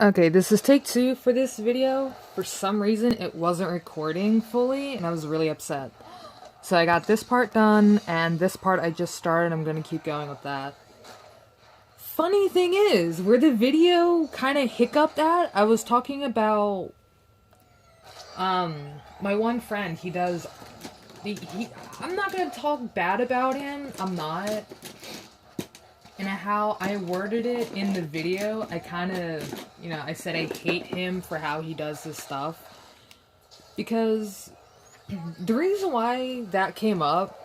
Okay, this is take two for this video. For some reason, it wasn't recording fully, and I was really upset. So I got this part done, and this part I just started. I'm gonna keep going with that. Funny thing is, where the video kind of hiccuped at, I was talking about, my one friend, he does, I'm not gonna talk bad about him, I'm not. And how I worded it in the video, I kind of, I said I hate him for how he does this stuff. Because the reason why that came up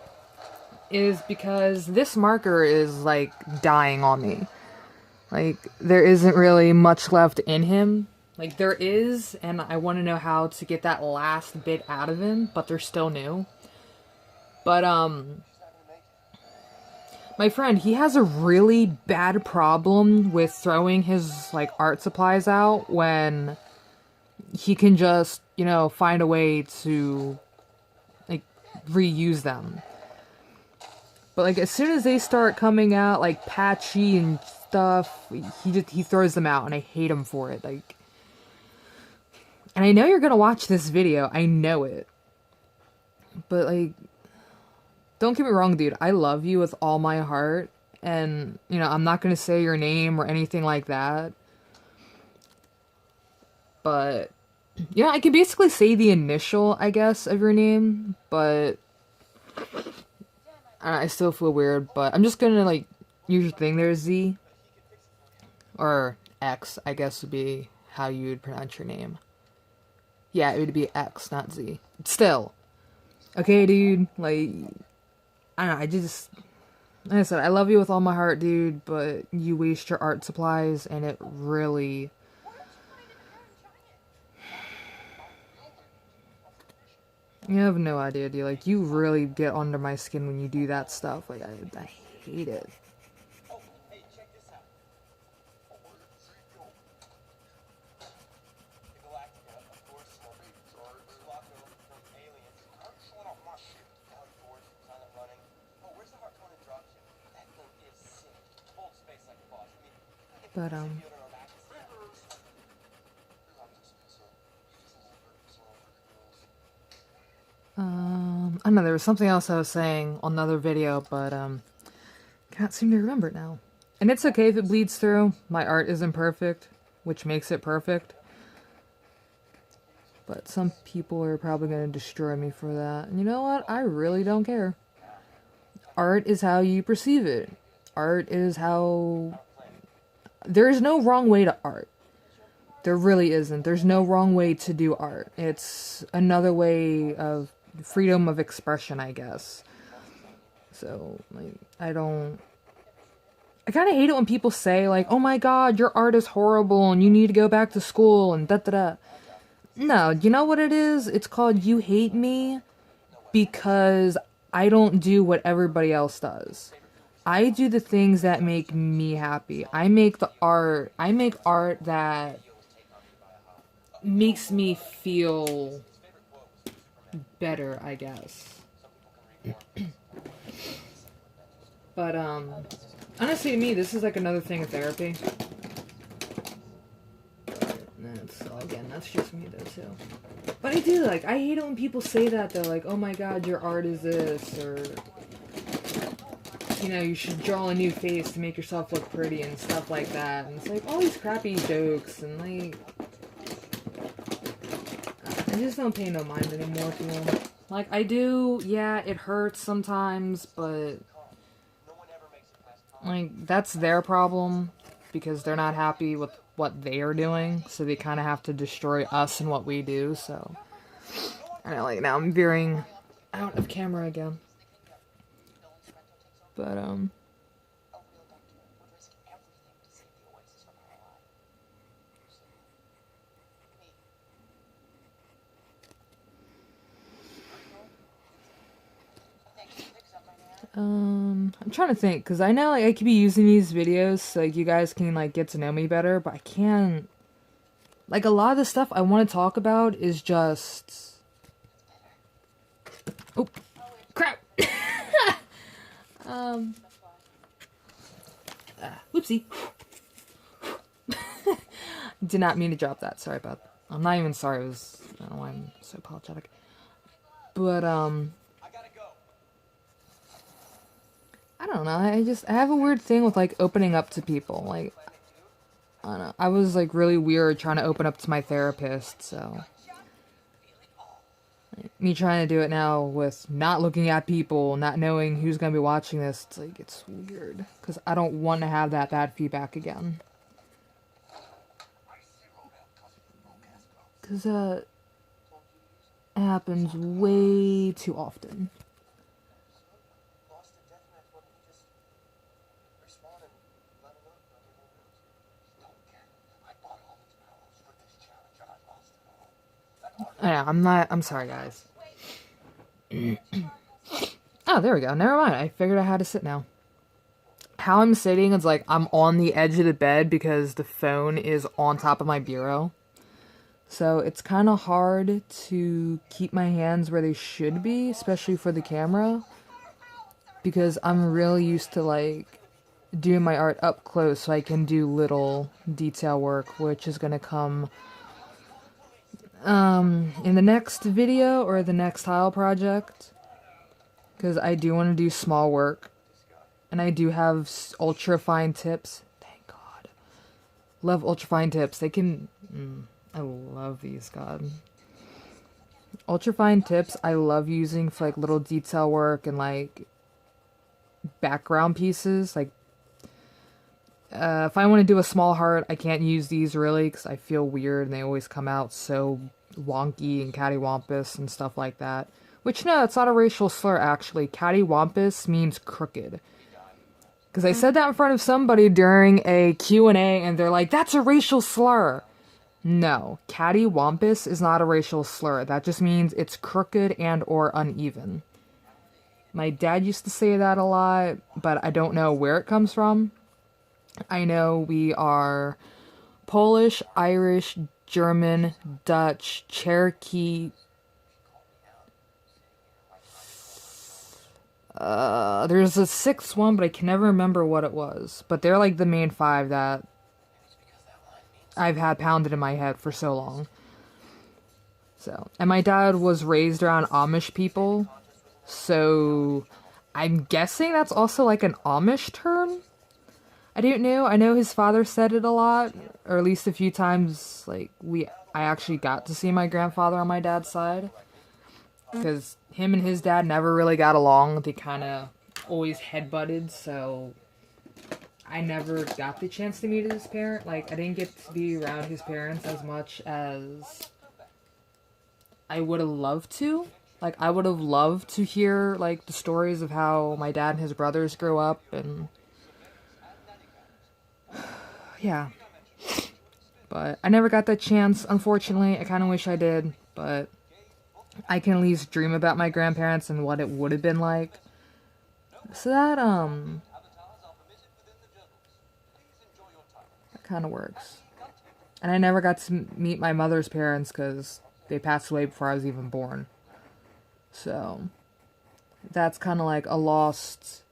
is because this marker is like dying on me. Like, there isn't really much left in him. Like, there is, and I want to know how to get that last bit out of him, but they're still new. But, my friend, he has a really bad problem with throwing his, like, art supplies out when he can just, find a way to, like, reuse them. But, like, as soon as they start coming out, like, patchy and stuff, he throws them out, and I hate him for it. Like, and I know you're gonna watch this video, I know it. But, like, don't get me wrong, dude, I love you with all my heart, and, I'm not gonna say your name or anything like that. But, I can basically say the initial, I guess, of your name, but I still feel weird, but I'm just gonna, like, use your thing there, Z. Or X, I guess would be how you would pronounce your name. Yeah, it would be X, not Z. Still. Okay, dude, like, I don't know, like I said, I love you with all my heart, dude, but you waste your art supplies, and it really... You have no idea, dude. Like, you really get under my skin when you do that stuff. Like, I hate it. But, I don't know, there was something else I was saying on another video, but, can't seem to remember it now. And it's okay if it bleeds through. My art isn't perfect, which makes it perfect. But some people are probably going to destroy me for that. And you know what? I really don't care. Art is how you perceive it. Art is how... There is no wrong way to art. There really isn't. There's no wrong way to do art. It's another way of freedom of expression, I guess. So, like, I kind of hate it when people say, like, oh my god, your art is horrible and you need to go back to school and da-da-da. No, you know what it is? It's called you hate me because I don't do what everybody else does. I do the things that make me happy. I make art that makes me feel better, I guess. But, honestly, to me, this is like another thing of therapy. That's just me, though, too. But I do, like, I hate it when people say that, though, like, oh my god, your art is this, or, you should draw a new face to make yourself look pretty and stuff like that. And it's like, all these crappy jokes, and, like, I just don't pay no mind anymore to them. Like, I do, yeah, it hurts sometimes, but, like, that's their problem, because they're not happy with what they are doing, so they kind of have to destroy us and what we do, so... I know, like, now I'm veering out of camera again. But, I'm trying to think, because I know, like, I could be using these videos so, like, you guys can, like, get to know me better, but I can't... Like, a lot of the stuff I want to talk about is just... Oh, crap! Whoopsie. did not mean to drop that. Sorry about that. I'm not even sorry. I don't know why I'm so apologetic. But, I don't know. I have a weird thing with, like, opening up to people. Like, I don't know. I was, like, really weird trying to open up to my therapist, so. Me trying to do it now with not looking at people, not knowing who's going to be watching this, it's like, it's weird. Because I don't want to have that bad feedback again. Because that happens way too often. Yeah, I'm sorry, guys. Oh, there we go. Never mind. I figured out how to sit now. How I'm sitting is like I'm on the edge of the bed because the phone is on top of my bureau. So it's kind of hard to keep my hands where they should be, especially for the camera. Because I'm really used to like doing my art up close so I can do little detail work, which is going to come in the next video or the next tile project, because I do want to do small work, and I do have ultra fine tips. Thank God. Love ultra fine tips. They can, I love these, God. Ultra fine tips I love using for like little detail work and like background pieces. Like, if I want to do a small heart, I can't use these really because I feel weird and they always come out so wonky and cattywampus and stuff like that. Which, no, it's not a racial slur, actually. Cattywampus means crooked. Because I said that in front of somebody during a Q&A and they're like, that's a racial slur. No, cattywampus is not a racial slur. That just means it's crooked and or uneven. My dad used to say that a lot, but I don't know where it comes from. I know we are Polish, Irish, German, Dutch, Cherokee. There's a sixth one, but I can never remember what it was. But they're like the main five that I've had pounded in my head for so long. So, and my dad was raised around Amish people, so I'm guessing that's also like an Amish term. I don't know. I know his father said it a lot, or at least a few times. Like I actually got to see my grandfather on my dad's side, because him and his dad never really got along. They kind of always headbutted, so I never got the chance to meet his parent. Like, I didn't get to be around his parents as much as I would have loved to. Like, I would have loved to hear, like, the stories of how my dad and his brothers grew up, and yeah. But I never got that chance, unfortunately. I kind of wish I did, but I can at least dream about my grandparents and what it would have been like. So that kind of works. And I never got to meet my mother's parents because they passed away before I was even born. So that's kind of like a lost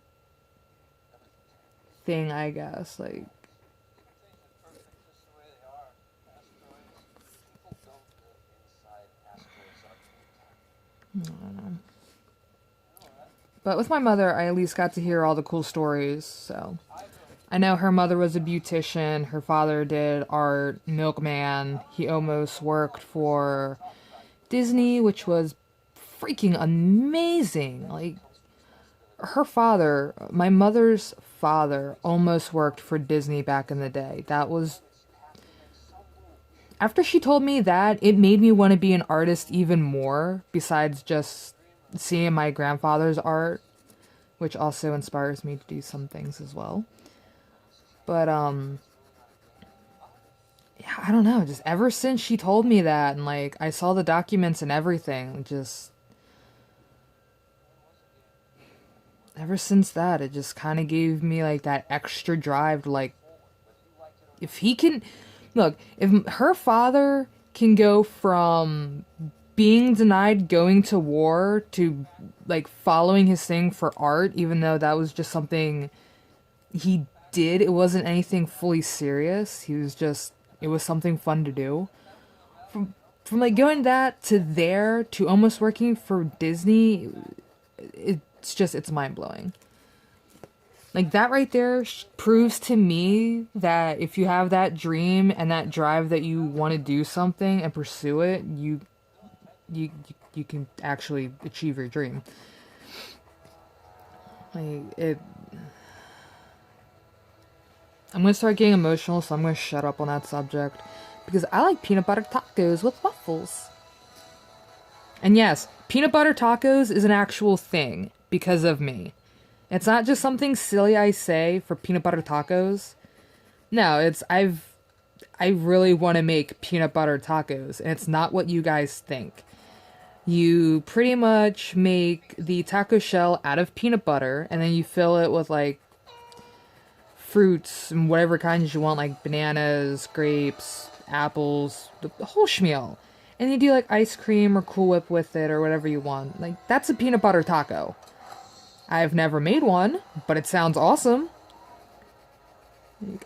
thing, I guess. Like, I don't know. But with my mother, I at least got to hear all the cool stories, so. I know her mother was a beautician, her father did art, milkman, he almost worked for Disney, which was freaking amazing. Like, her father, my mother's father, almost worked for Disney back in the day. That was... After she told me that, it made me want to be an artist even more, besides just seeing my grandfather's art, which also inspires me to do some things as well. But, yeah, I don't know, just ever since she told me that, and, like, I saw the documents and everything, just... Ever since that, it just kind of gave me, like, that extra drive to, like... If he can... Look, if her father can go from being denied going to war to, like, following his thing for art, even though that was just something he did, it wasn't anything fully serious. He was just it was something fun to do. From like going that to there to almost working for Disney, it's mind blowing. Like that right there proves to me that if you have that dream and that drive that you want to do something and pursue it, you you can actually achieve your dream. Like it I'm gonna start getting emotional, so I'm gonna shut up on that subject. Because I like peanut butter tacos with waffles. And yes, peanut butter tacos is an actual thing because of me. It's not just something silly I say for peanut butter tacos. No, I really want to make peanut butter tacos, and it's not what you guys think. You pretty much make the taco shell out of peanut butter, and then you fill it with like fruits and whatever kinds you want, like bananas, grapes, apples, the whole schmeal. And you do like ice cream or Cool Whip with it or whatever you want. Like, that's a peanut butter taco. I've never made one, but it sounds awesome.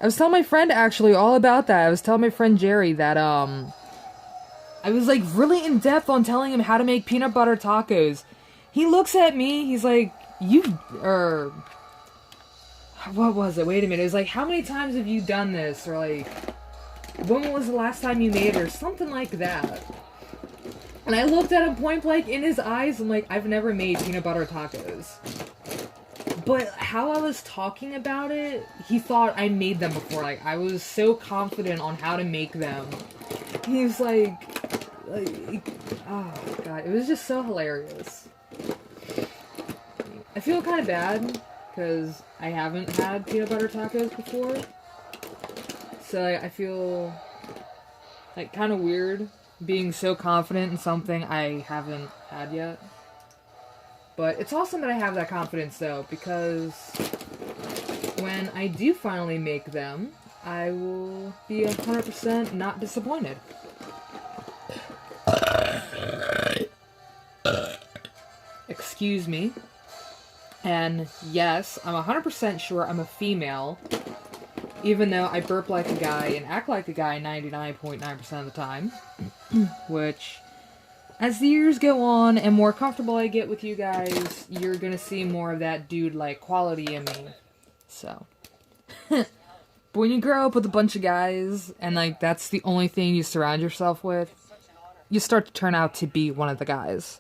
I was telling my friend actually all about that. I was telling my friend Jerry that, I was like really in depth on telling him how to make peanut butter tacos. He looks at me, he's like, what was it? Wait a minute. It was like, how many times have you done this? Or like, when was the last time you made it? Or something like that. And I looked at him point blank in his eyes. I'm like, I've never made peanut butter tacos. But how I was talking about it, he thought I made them before. Like, I was so confident on how to make them. He was like, oh god, it was just so hilarious. I feel kind of bad because I haven't had peanut butter tacos before. So I feel like kind of weird being so confident in something I haven't had yet. But it's awesome that I have that confidence though, because when I do finally make them, I will be 100% not disappointed. Excuse me. And yes, I'm 100% sure I'm a female, even though I burp like a guy and act like a guy 99.9% of the time. Which, as the years go on and more comfortable I get with you guys, you're gonna see more of that dude-like quality in me. So. But when you grow up with a bunch of guys, and like that's the only thing you surround yourself with, you start to turn out to be one of the guys.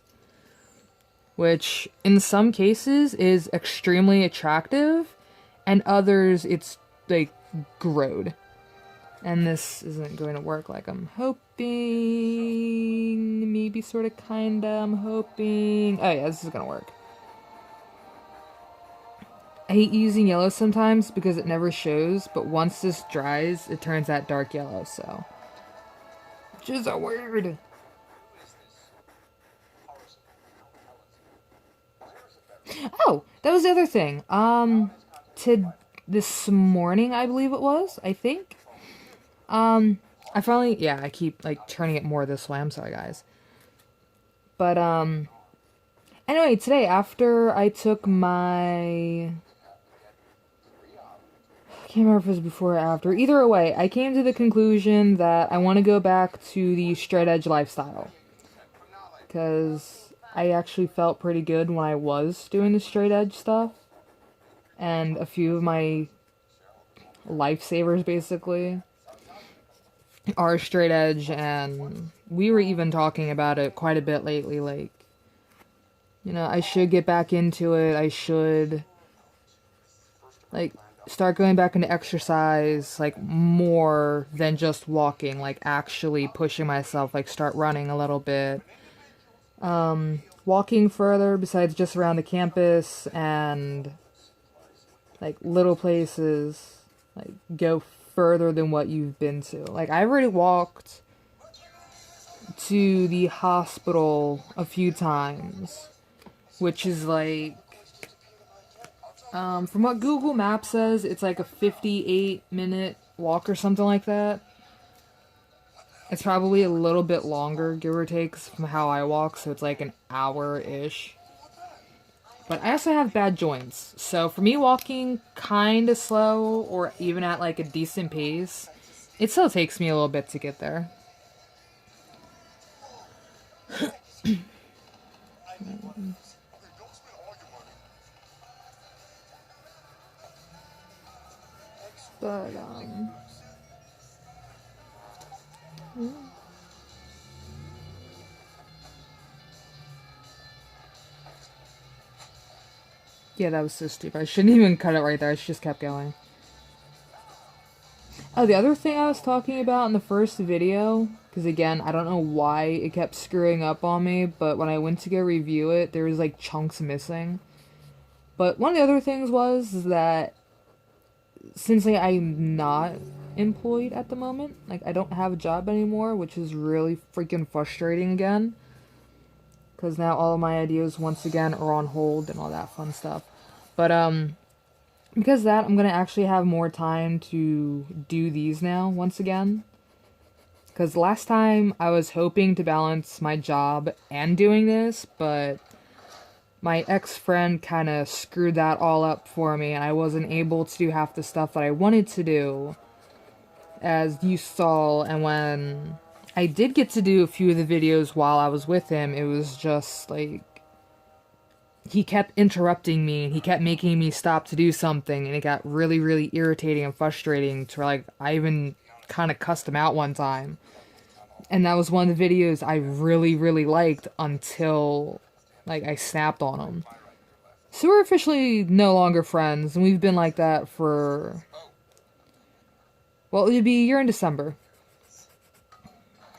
Which, in some cases, is extremely attractive, and others, it's, like, grode. And this isn't going to work like I'm hoping, maybe sort of, kinda, I'm hoping. Oh yeah, this is gonna work. I hate using yellow sometimes because it never shows, but once this dries, it turns that dark yellow, so. Which is a weird. Oh, that was the other thing. This morning, I believe it was, I think. I finally, yeah, I keep, like, turning it more this way. I'm sorry, guys. But, anyway, today, after I took my... I can't remember if it was before or after. Either way, I came to the conclusion that I want to go back to the straight edge lifestyle. Because I actually felt pretty good when I was doing the straight edge stuff. And a few of my lifesavers, basically, are straight edge, and we were even talking about it quite a bit lately, like, you know, I should get back into it, I should, like, start going back into exercise, like, more than just walking, like, actually pushing myself, like, start running a little bit, walking further besides just around the campus, and, like, little places, like, go further than what you've been to. Like, I've already walked to the hospital a few times, which is like, from what Google Maps says, it's like a 58-minute walk or something like that. It's probably a little bit longer, give or take, from how I walk, so it's like an hour-ish. But I also have bad joints, so for me walking kind of slow, or even at like a decent pace, It still takes me a little bit to get there. But, yeah, that was so stupid. I shouldn't even cut it right there. I just kept going. Oh, the other thing I was talking about in the first video, because again, I don't know why it kept screwing up on me, but when I went to go review it, there was like chunks missing. But one of the other things was that since like, I'm not employed at the moment, like I don't have a job anymore, which is really freaking frustrating again. Because now all of my ideas once again are on hold and all that fun stuff. But because of that, I'm gonna actually have more time to do these now once again. Because last time I was hoping to balance my job and doing this, but my ex-friend kind of screwed that all up for me, and I wasn't able to do half the stuff that I wanted to do, as you saw. And when I did get to do a few of the videos while I was with him, it was just like he kept interrupting me and he kept making me stop to do something, and it got really, really irritating and frustrating to like I even kind of cussed him out one time. And that was one of the videos I really, really liked until like I snapped on him. So we're officially no longer friends, and we've been like that for, well, it'll be a year in December.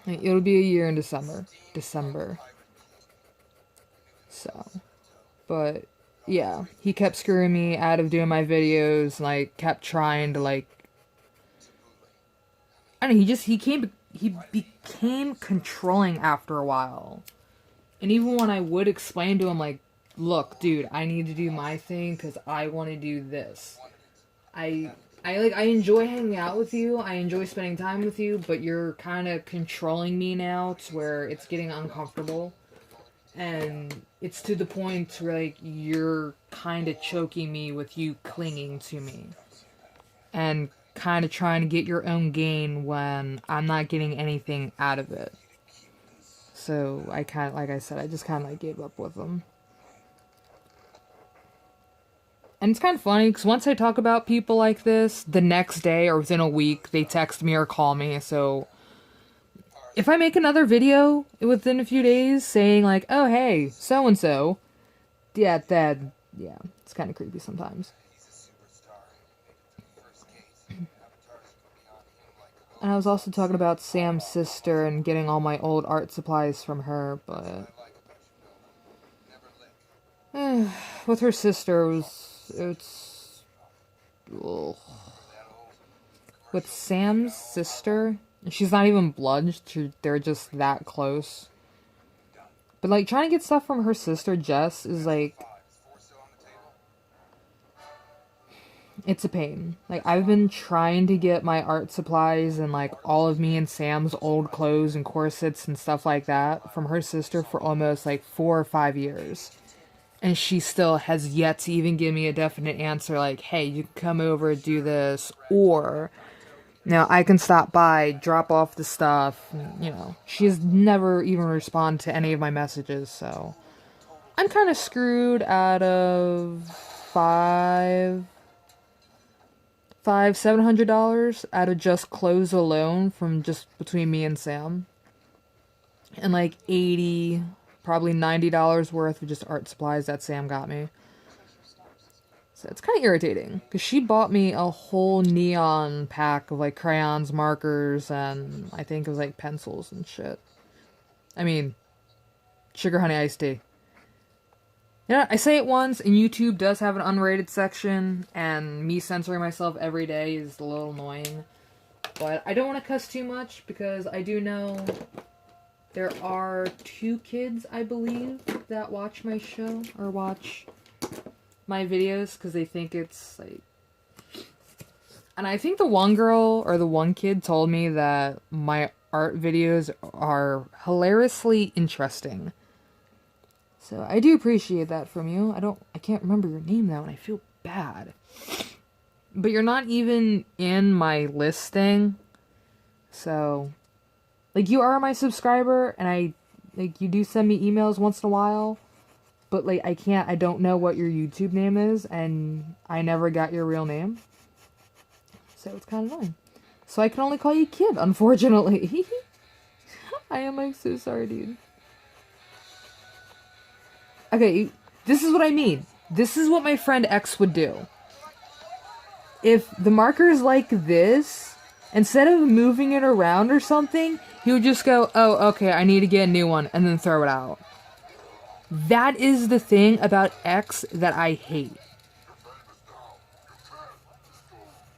It'll be a year in December. So, but yeah, he kept screwing me out of doing my videos, and like kept trying to like, I don't know, he became controlling after a while. And even when I would explain to him like, look, dude, I need to do my thing because I want to do this. I enjoy hanging out with you. I enjoy spending time with you, but you're kind of controlling me now to where it's getting uncomfortable. And it's to the point where like you're kind of choking me with you clinging to me. And kind of trying to get your own gain when I'm not getting anything out of it. So I kind of, like I said, I just kind of like gave up with them. And it's kind of funny because once I talk about people like this, the next day or within a week, they text me or call me. So if I make another video within a few days saying like, oh, hey, so-and-so, yeah, it's kind of creepy sometimes. And I was also talking about Sam's sister and getting all my old art supplies from her, but with her sister, it's ugh. With Sam's sister, she's not even blood, they're just that close. But like trying to get stuff from her sister Jess is like, it's a pain. Like, I've been trying to get my art supplies and, like, all of me and Sam's old clothes and corsets and stuff like that from her sister for almost, like, 4 or 5 years. And she still has yet to even give me a definite answer, like, hey, you can come over, do this, or, you know, I can stop by, drop off the stuff, and, you know. She's never even responded to any of my messages, so I'm kind of screwed out of $700 out of just clothes alone from just between me and Sam. And like $80, probably $90 worth of just art supplies that Sam got me. So it's kind of irritating because she bought me a whole neon pack of like crayons, markers, and I think it was like pencils and shit. I mean, sugar honey iced tea. Yeah, I say it once, and YouTube does have an unrated section, and me censoring myself every day is a little annoying. But I don't want to cuss too much, because I do know there are 2 kids, I believe, that watch my show, or watch my videos, because they think it's, like... And I think the one girl, or the one kid, told me that my art videos are hilariously interesting. So I do appreciate that from you. I can't remember your name though, and I feel bad. But you're not even in my listing So, like, you are my subscriber, and you do send me emails once in a while, but, like, I don't know what your YouTube name is, and I never got your real name. So it's kind of annoying. So I can only call you Kid, unfortunately. I am, like, so sorry, dude. Okay, this is what I mean. This is what my friend X would do. If the marker's like this, instead of moving it around or something, he would just go, oh, okay, I need to get a new one, and then throw it out. That is the thing about X that I hate.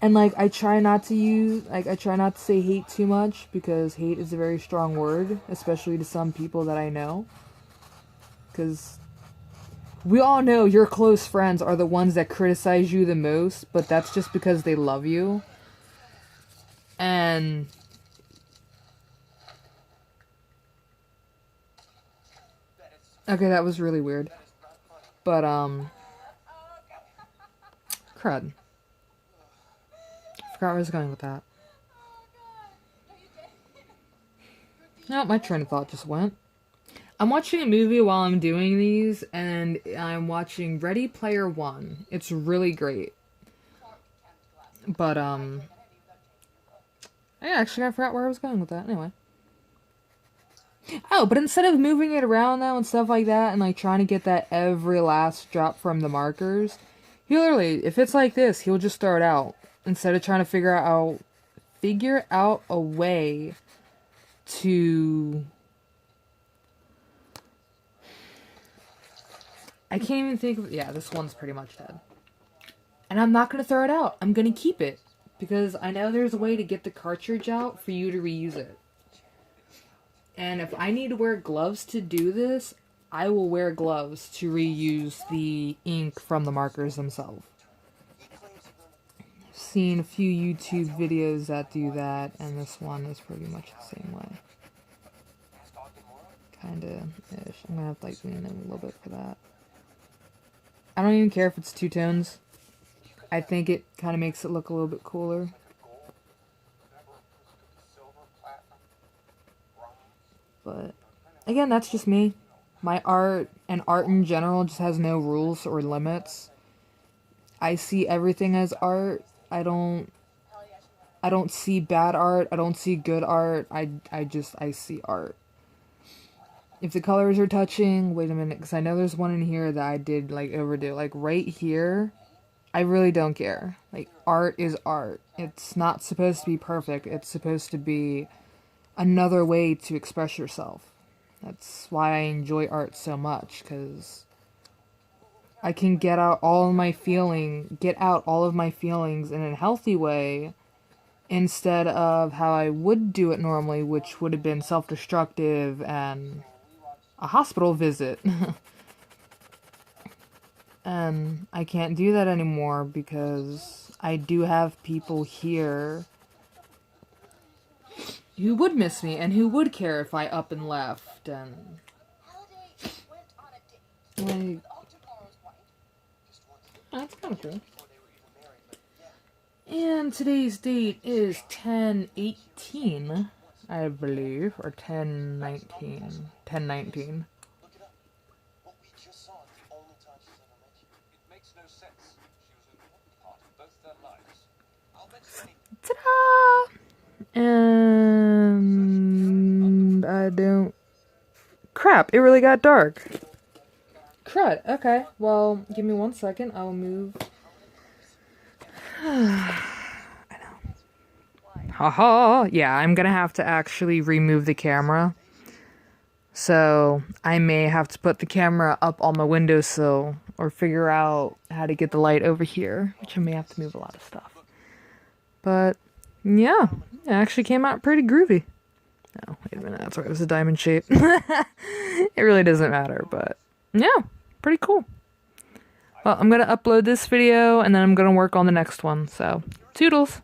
And, like, I try not to say hate too much, because hate is a very strong word, especially to some people that I know. Because we all know your close friends are the ones that criticize you the most, but that's just because they love you. And okay, that was really weird. But crud. Forgot where I was going with that. No, my train of thought just went. I'm watching a movie while I'm doing these, and I'm watching Ready Player One. It's really great. But, I actually I forgot where I was going with that. Anyway. Oh, but instead of moving it around, though, and stuff like that, and, like, trying to get that every last drop from the markers, he literally, if it's like this, he'll just throw it out. Instead of trying to figure out a way to... I can't even think of... Yeah, this one's pretty much dead. And I'm not going to throw it out. I'm going to keep it. Because I know there's a way to get the cartridge out for you to reuse it. And if I need to wear gloves to do this, I will wear gloves to reuse the ink from the markers themselves. I've seen a few YouTube videos that do that, and this one is pretty much the same way. Kinda-ish. I'm gonna have to, like, lean in a little bit for that. I don't even care if it's two tones. I think it kind of makes it look a little bit cooler. But, again, that's just me. My art, and art in general, just has no rules or limits. I see everything as art. I don't see bad art. I don't see good art. I see art. If the colors are touching, wait a minute, because I know there's one in here that I did, like, overdo. Like, right here, I really don't care. Like, art is art. It's not supposed to be perfect. It's supposed to be another way to express yourself. That's why I enjoy art so much, because I can get out all of my feelings in a healthy way, instead of how I would do it normally, which would have been self-destructive and a hospital visit. And I can't do that anymore because I do have people here who would miss me and who would care if I up and left, and like, that's kind of cool. And today's date is 10/18, I believe, or 10/19. 10/19. Ta-da! And I don't... Crap, it really got dark. Crud, okay. Well, give me 1 second. I'll move... I know. Haha! Yeah, I'm gonna have to actually remove the camera. So, I may have to put the camera up on my windowsill, or figure out how to get the light over here, which I may have to move a lot of stuff. But, yeah, it actually came out pretty groovy. Oh, wait a minute, that's right, it was a diamond shape. It really doesn't matter, but, yeah, pretty cool. Well, I'm gonna upload this video, and then I'm gonna work on the next one, so, toodles!